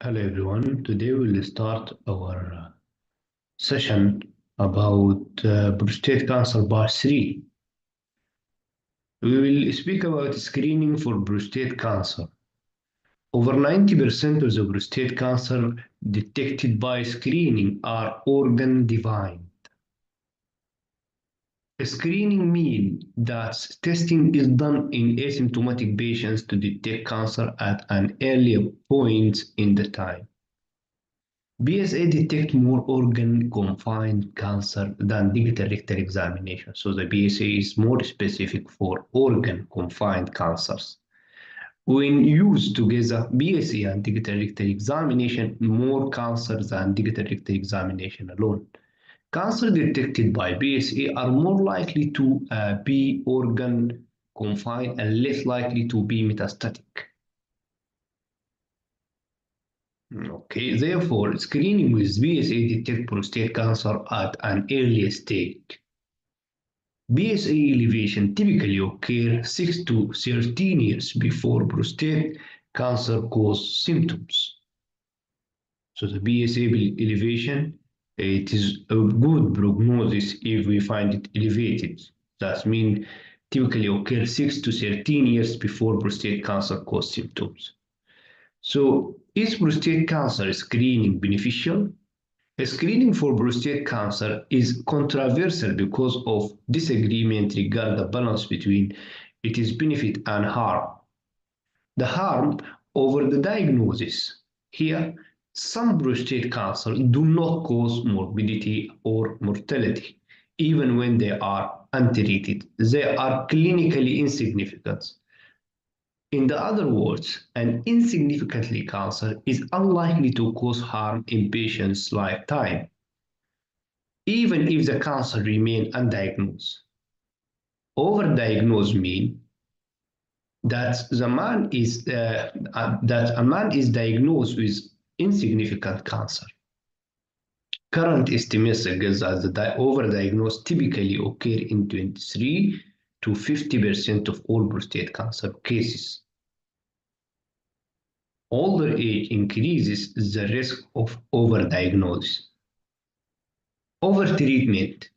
Hello everyone. Today we'll start our session about prostate cancer part 3. We will speak about screening for prostate cancer. Over 90% of the prostate cancer detected by screening are organ defined. Screening means that testing is done in asymptomatic patients to detect cancer at an earlier point in the time. BSA detect more organ-confined cancer than digital rectal examination. So the BSA is more specific for organ-confined cancers. When used together, BSA and digital rectal examination more cancer than digital rectal examination alone. Cancer detected by BSA are more likely to be organ confined and less likely to be metastatic. Okay, therefore, screening with BSA detect prostate cancer at an early stage. BSA elevation typically occur 6 to 13 years before prostate cancer cause symptoms. So the BSA elevation, it is a good prognosis if we find it elevated. That means typically occur 6 to 13 years before prostate cancer cause symptoms. So is prostate cancer screening beneficial? Screening for prostate cancer is controversial because of disagreement regarding the balance between its benefit and harm. The harm over the diagnosis. Here, some prostate cancer do not cause morbidity or mortality, even when they are untreated. They are clinically insignificant. In the other words, an insignificantly cancer is unlikely to cause harm in patients' lifetime, even if the cancer remains undiagnosed. Overdiagnosed means that a man is diagnosed with insignificant cancer. Current estimates suggest that the overdiagnosed typically occur in 23 to 50% of all prostate cancer cases. Older age increases the risk of overdiagnosis. Overtreatment.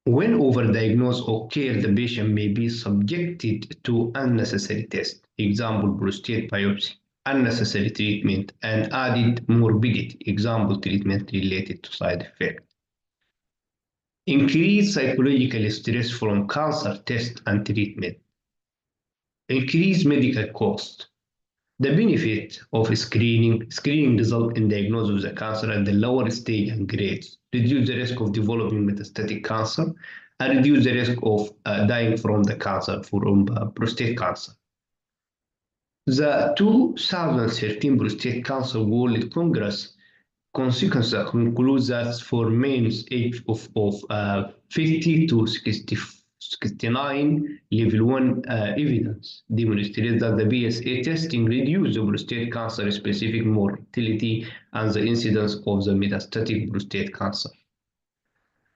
When overdiagnosis occurs, the patient may be subjected to unnecessary tests, example prostate biopsy, unnecessary treatment, and added morbidity, example treatment related to side effects. Increased psychological stress from cancer test and treatment. Increased medical cost. The benefit of screening results in diagnosis of the cancer at the lower stage and grades, reduce the risk of developing metastatic cancer, and reduce the risk of dying from the cancer, from prostate cancer. The 2013 Prostate Cancer World Congress consequences concludes that for men age of 50 to 69, level 1 evidence demonstrates that the BSA testing reduces the prostate cancer specific mortality and the incidence of the metastatic prostate cancer.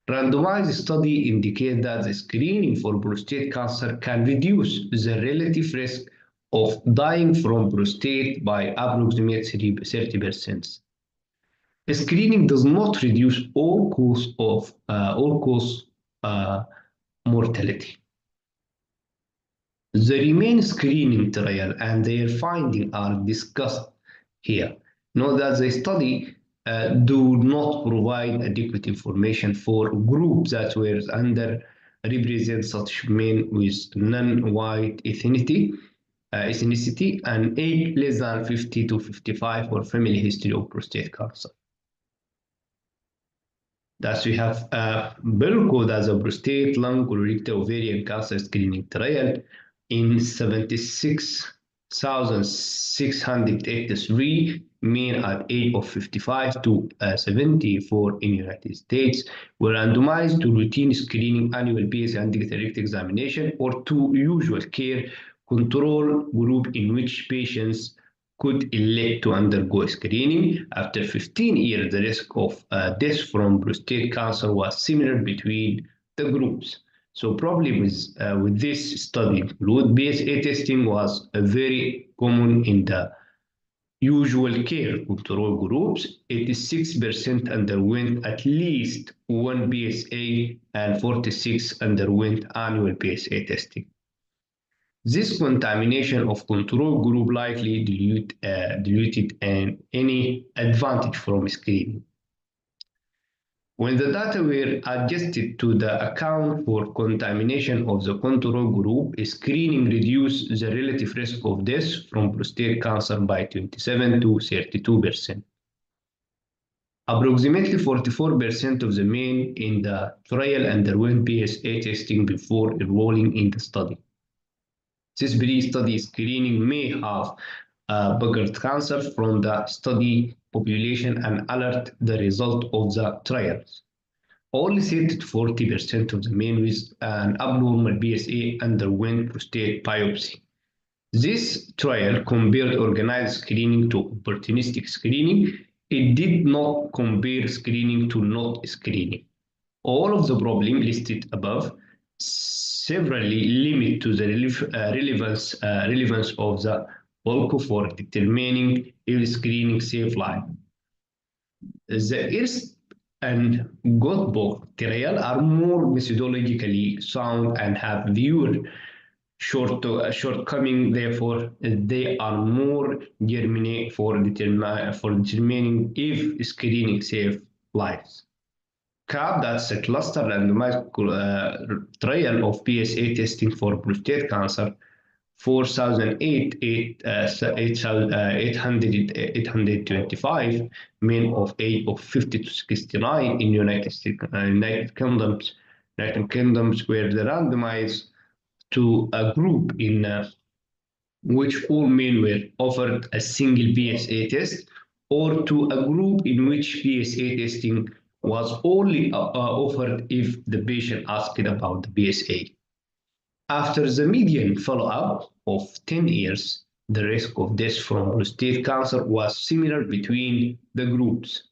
Randomized study indicate that the screening for prostate cancer can reduce the relative risk of dying from prostate by approximately 30%. Screening does not reduce all cause mortality. The remain screening trial and their findings are discussed here. Note that the study do not provide adequate information for groups that were underrepresented, such men with non-white ethnicity and age less than 50 to 55 or family history of prostate cancer. Thus, we have BELCODE as a prostate, lung, colorectal, ovarian cancer screening trial in 76,683 men at age of 55 to 74 in the United States were randomized to routine screening, annual PSA and direct examination, or to usual care control group in which patients could elect to undergo screening. After 15 years, the risk of death from prostate cancer was similar between the groups. So problem with this study, load-based testing was very common in the usual care control groups, 86% underwent at least one PSA and 46 underwent annual PSA testing. This contamination of control group likely diluted any advantage from screening. When the data were adjusted to the account for contamination of the control group, screening reduced the relative risk of death from prostate cancer by 27 to 32%. Approximately 44% of the men in the trial underwent PSA testing before enrolling in the study. This pre-study screening may have buggered cancer from the study population and alert the result of the trials. Only 30 to 40% of the men with an abnormal PSA underwent prostate biopsy. This trial compared organized screening to opportunistic screening. It did not compare screening to not screening. All of the problems listed above severely limit to the relevance of the ALCO for determining if screening saves life. The IRST and Gottbock trial are more methodologically sound and have fewer shortcomings. Therefore, they are more germane for determining if screening saves lives. CAP, that's a cluster randomized trial of PSA testing for prostate cancer, 825 men of age of 50 to 69 in United Kingdom were randomized to a group in which all men were offered a single PSA test, or to a group in which PSA testing was only offered if the patient asked about the PSA. After the median follow-up of 10 years, the risk of death from prostate cancer was similar between the groups.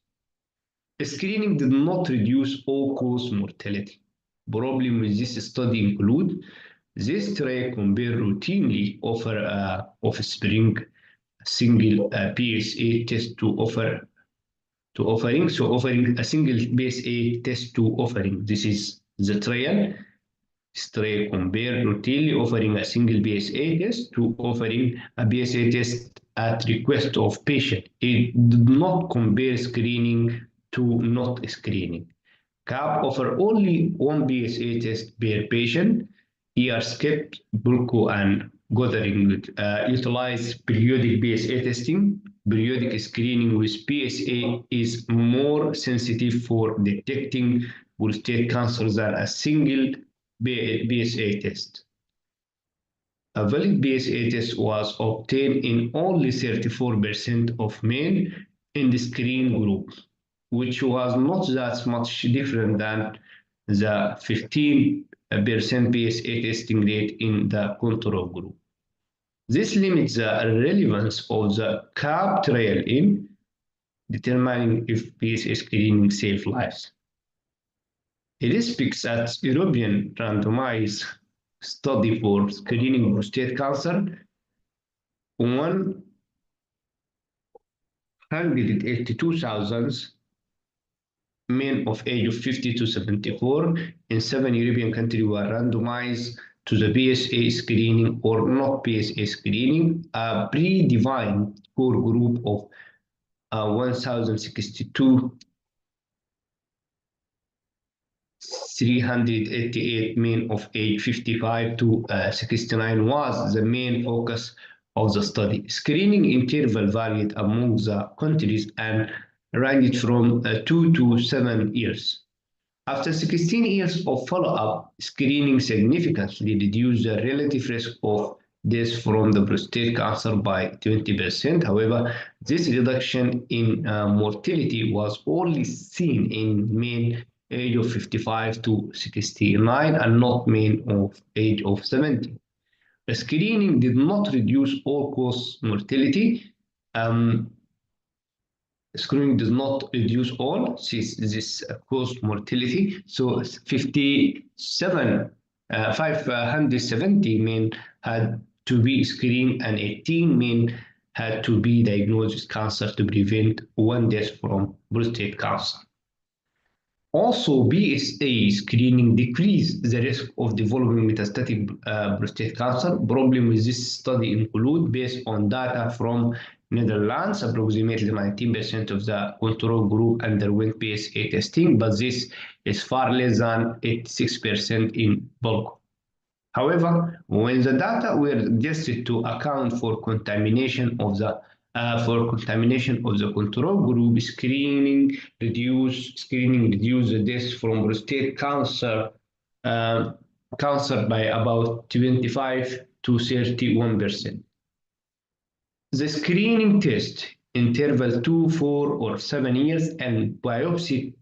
Screening did not reduce all-cause mortality. Problems with this study include this trial compared routinely offspring single PSA test to offering a single PSA test to offering. This is the trial. This trial compared routinely offering a single PSA test to offering a PSA test at request of patient. It did not compare screening to not screening. CAP offer only one PSA test per patient. ERSCEP, Burko, and Gothering utilize periodic PSA testing. Periodic screening with PSA is more sensitive for detecting prostate cancer than a single PSA test. A valid PSA test was obtained in only 34% of men in the screen group, which was not that much different than the 15% PSA testing rate in the control group. This limits the relevance of the CAP trial in determining if PSA screening saves lives. ERSPEX, that's European randomized study for screening prostate cancer, 182,000 men of age of 50 to 74 in 7 European countries were randomized to the PSA screening or not PSA screening, a predefined core group of 1,062 388 men of age 55 to 69 was the main focus of the study. Screening interval varied among the countries and ranged from 2 to 7 years. After 16 years of follow-up, screening significantly reduced the relative risk of death from the prostate cancer by 20%. However, this reduction in mortality was only seen in men age of 55 to 69 and not men of age of 70. The screening did not reduce all-cause mortality. Screening does not reduce all this cause mortality. So 570 men had to be screened and 18 men had to be diagnosed with cancer to prevent one death from prostate cancer. Also, BSA screening decreased the risk of developing metastatic prostate cancer. Problem with this study include, based on data from Netherlands, approximately 19% of the control group underwent PSA testing, but this is far less than 86% in bulk. However, when the data were adjusted to account for contamination of the control group, screening reduced the deaths from prostate cancer by about 25 to 31%. The screening test, interval 2, 4, or 7 years, and biopsy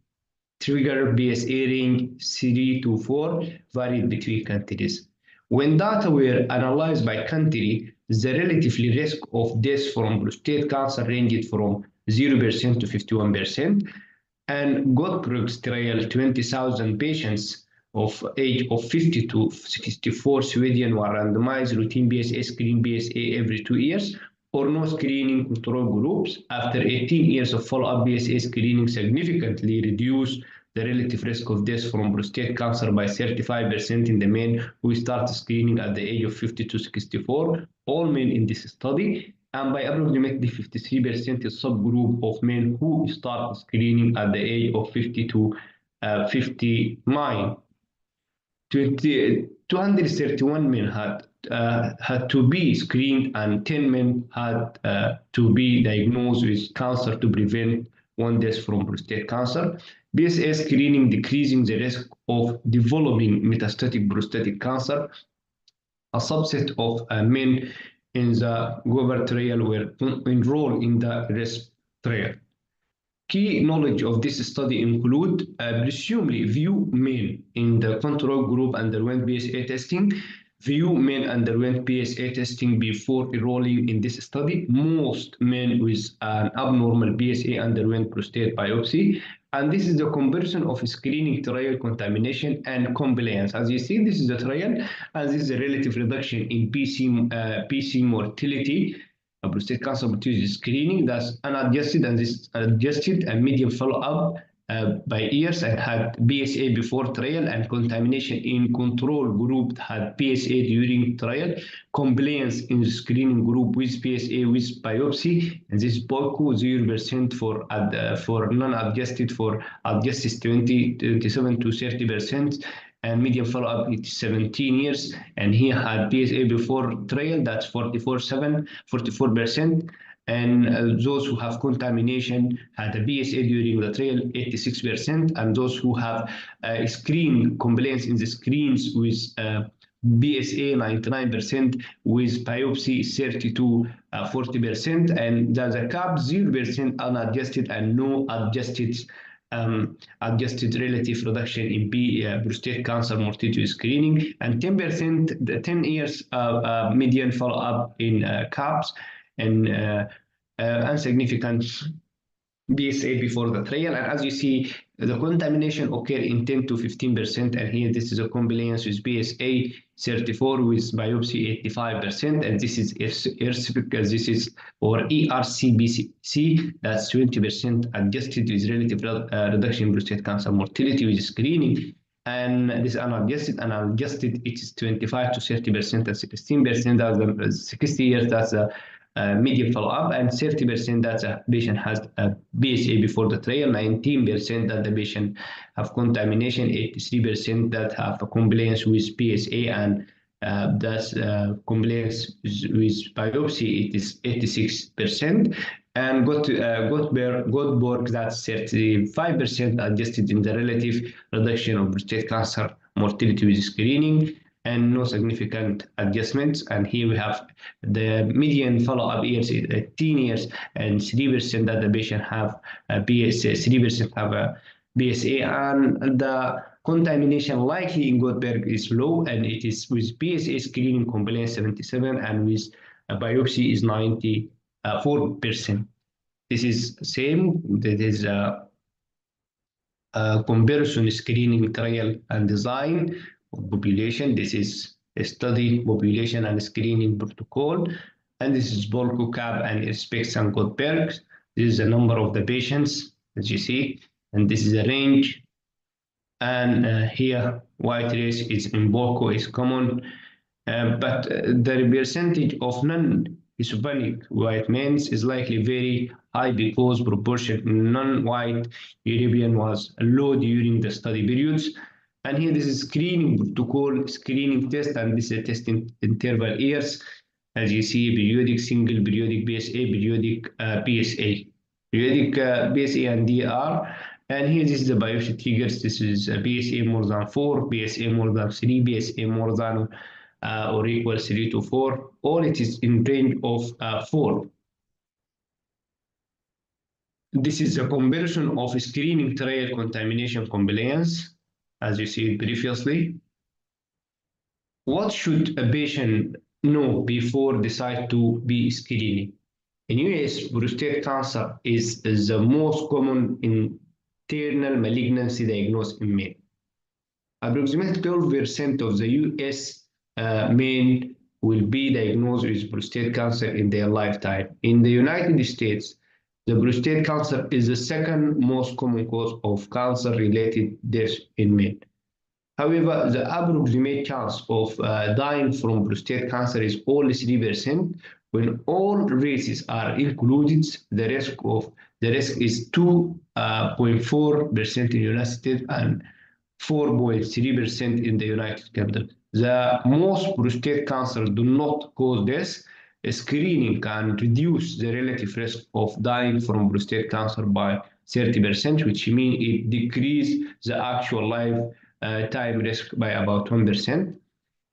trigger PSA range 3 to 4 varied between countries. When data were analyzed by country, the relative risk of death from prostate cancer ranged from 0% to 51%, and Goldberg's trial, 20,000 patients of age of 50 to 64 Sweden were randomized routine PSA screen PSA every 2 years, or no screening control groups. After 18 years of follow-up, PSA screening significantly reduced the relative risk of death from prostate cancer by 35% in the men who started screening at the age of 50 to 64, all men in this study, and by approximately 53% in subgroup of men who started screening at the age of 50 to 59. 231 men had to be screened, and 10 men had to be diagnosed with cancer to prevent one death from prostate cancer. PSA screening decreasing the risk of developing metastatic prostatic cancer. A subset of men in the Goldberg trial were enrolled in the RESP trial. Key knowledge of this study include presumably few men in the control group underwent PSA testing. Few men underwent PSA testing before enrolling in this study. Most men with an abnormal PSA underwent prostate biopsy. And this is the comparison of screening trial contamination and compliance. As you see, this is the trial, and this is a relative reduction in PC mortality. Prostate cancer mortality screening that's unadjusted, and this adjusted and median follow-up by years, and had PSA before trial, and contamination in control group had PSA during trial, compliance in the screening group with PSA with biopsy, and this is POCO 0% for non-adjusted, for adjusted 27 to 30%, and median follow-up is 17 years, and he had PSA before trial, that's 44%, and those who have contamination had a PSA during the trial, 86%, and those who have screen compliance in the screens with PSA 99%, with biopsy 30 to 40%, and the CAP 0% unadjusted and no adjusted relative reduction in prostate cancer mortality screening, and 10%, 10 years median follow-up in CAPS, and insignificant PSA before the trial. And as you see, the contamination occurred in 10 to 15%, and here this is a compliance with PSA 34 with biopsy 85%, and this is because this is or ERCBC, that's 20% adjusted with relative reduction in prostate cancer mortality with screening. And this unadjusted and adjusted, it is 25 to 30% and 16%. That's 60 years, that's a median follow-up, and 30% that the patient has a PSA before the trial, 19% that the patient have contamination, 83% that have a compliance with PSA, and that's compliance with biopsy, it is 86%. And Goldberg, that's 35% adjusted in the relative reduction of prostate cancer mortality with screening, and no significant adjustments. And here we have the median follow-up years is 18 years, and 3% that the patient have a PSA, 3% have a PSA, and the contamination likely in Goldberg is low, and it is with PSA screening compliance 77, and with a biopsy is 94%. This is same, that is a comparison screening trial and design population. This is a study population and screening protocol. And this is Volkov and Spix and Goldberg. This is the number of the patients, as you see, and this is the range. And here, white race is in Volko is common, but the percentage of non-Hispanic white men is likely very high because proportion non-white European was low during the study periods. And here this is screening protocol, screening test, and this is a test in interval years. As you see, periodic, single, periodic BSA, periodic PSA. Periodic BSA and DR. And here this is the biopsy triggers. This is BSA more than 4, BSA more than 3, BSA more than or equal 3 to 4, or it is in range of 4. This is a comparison of screening trial contamination compliance, as you see it previously. What should a patient know before decide to be screening? In US, prostate cancer is the most common internal malignancy diagnosed in men. Approximately 12% of the US men will be diagnosed with prostate cancer in their lifetime. In the United States, the prostate cancer is the second most common cause of cancer-related deaths in men. However, the approximate chance of dying from prostate cancer is only 3%. When all races are included, the risk is 2.4% in the United States and 4.3% in the United Kingdom. The most prostate cancer do not cause death. Screening can reduce the relative risk of dying from prostate cancer by 30%, which means it decreases the actual lifetime risk by about 1%.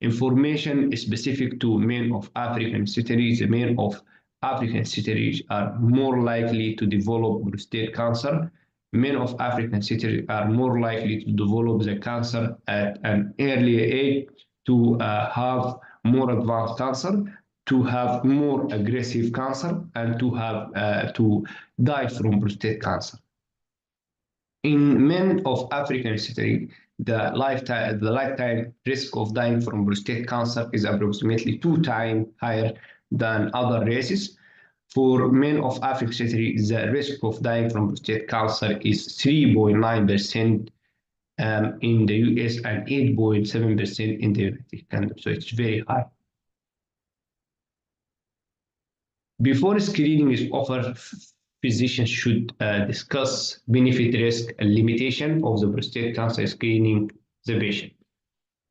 Information specific to men of African ancestry. The men of African ancestry are more likely to develop prostate cancer. Men of African ancestry are more likely to develop the cancer at an earlier age, to have more advanced cancer, to have more aggressive cancer, and to die from prostate cancer. In men of African ancestry, the lifetime risk of dying from prostate cancer is approximately 2 times higher than other races. For men of African ancestry, the risk of dying from prostate cancer is 3.9% in the US and 8.7% in the United Kingdom. So it's very high. Before screening is offered, physicians should discuss benefit, risk, and limitation of the prostate cancer screening the patient.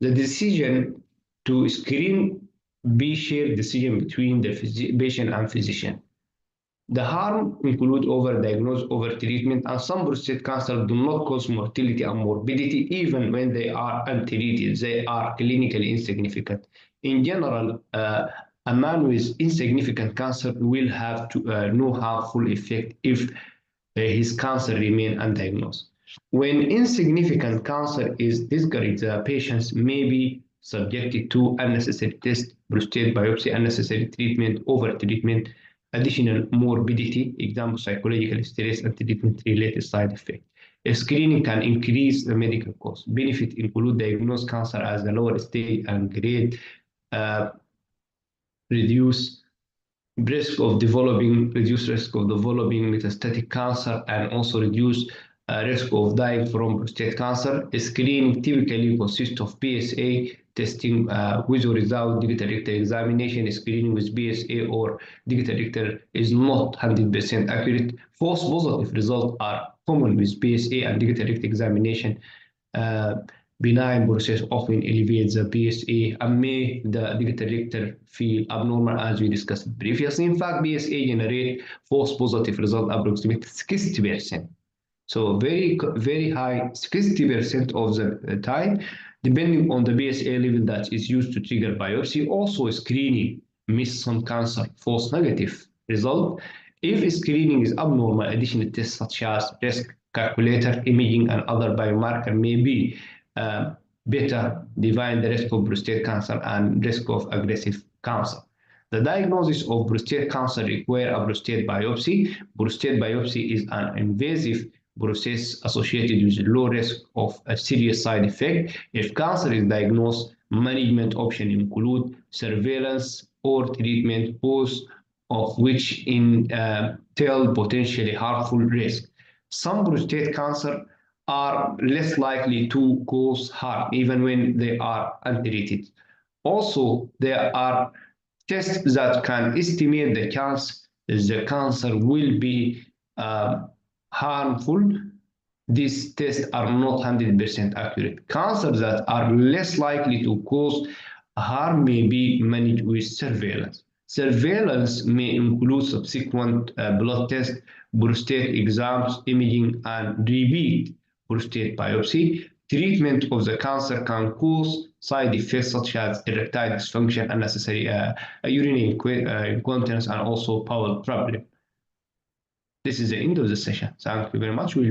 The decision to screen be shared decision between the patient and physician. The harm include overdiagnosis, overtreatment, and some prostate cancer do not cause mortality and morbidity even when they are untreated. They are clinically insignificant. In general, a man with insignificant cancer will have no harmful effect if his cancer remains undiagnosed. When insignificant cancer is discovered, the patients may be subjected to unnecessary tests, prostate biopsy, unnecessary treatment, overtreatment, additional morbidity, example psychological stress, and treatment-related side effects. Screening can increase the medical cost. Benefit include diagnosed cancer as a lower stage and grade, reduce risk of developing metastatic cancer, and also reduce risk of dying from prostate cancer. Screening typically consists of PSA testing with or without digital rectal examination. Screening with PSA or digital rectal is not 100% accurate. False positive results are common with PSA and digital rectal examination. Benign process often elevates the PSA and make the digital rectal feel abnormal, as we discussed previously. In fact, PSA generate false positive result approximately 60%. So very, very high, 60% of the time, depending on the PSA level that is used to trigger biopsy. Also, screening miss some cancer false negative result. If screening is abnormal, additional tests such as risk calculator, imaging, and other biomarker may be better define the risk of prostate cancer and risk of aggressive cancer. The diagnosis of prostate cancer requires a prostate biopsy. Prostate biopsy is an invasive process associated with low risk of a serious side effect. If cancer is diagnosed, management options include surveillance, or treatment, both of which entail potentially harmful risk. Some prostate cancer are less likely to cause harm even when they are untreated. Also, there are tests that can estimate the chance the cancer will be harmful. These tests are not 100% accurate. Cancers that are less likely to cause harm may be managed with surveillance. Surveillance may include subsequent blood tests, prostate exams, imaging, and repeat prostate biopsy. Treatment of the cancer can cause side effects such as erectile dysfunction, unnecessary urinary incontinence, and also bowel problem. This is the end of the session. Thank you very much. We'll meet